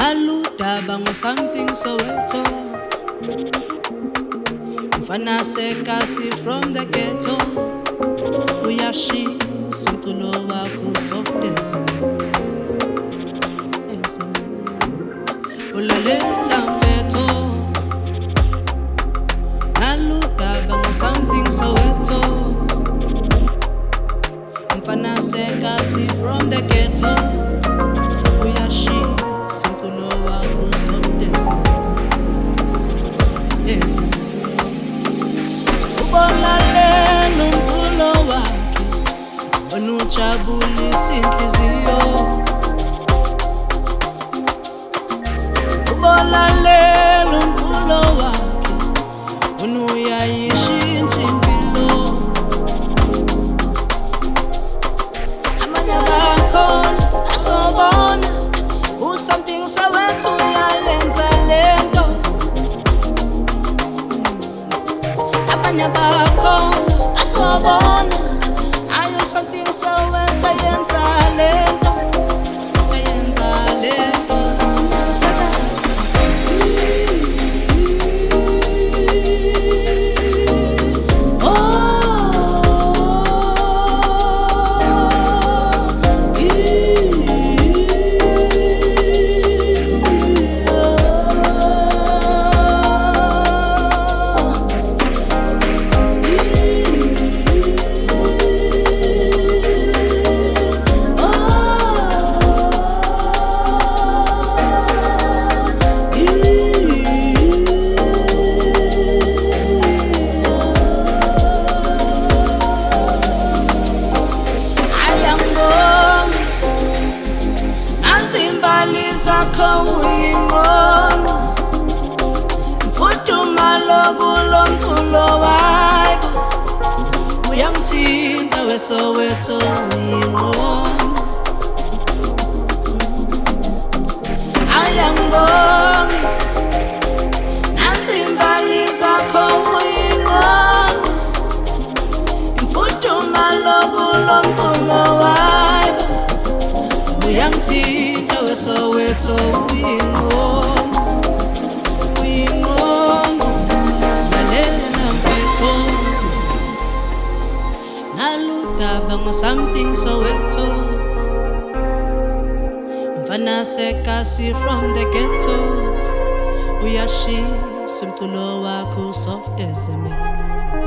Naludaba something Soweto. Mfana sekasi from the ghetto. Uyashi simtulo wako soft descent. Ulalela mfeto. Naludaba something Soweto. Mfana sekasi from the ghetto. Uyashi simtulo wako soft descent. Ubolalelo umculo wakhe onujabulisa inhliziyo. Ubolalelo umculo wakhe onuyayishintsha impilo. Amanye bakhona asobona something Soweto uyayenza lento. Abanye bakhona asobona ayo something Soweto yenza lento, yenza lento. Zakho uyingqondo mfudumalo kulo mculo wayo uyangithinta weSoweto uyingqondo ayangibongi nazimbali zakho uyingqondo mfudumalo kulo mculo wayo uyangithinta weSoweto uyingqondo, uyingqondo. Lalela mfetho naludaba something Soweto. Mfana sekasi from the ghetto. Uyashi simtulo wako soft as a melody.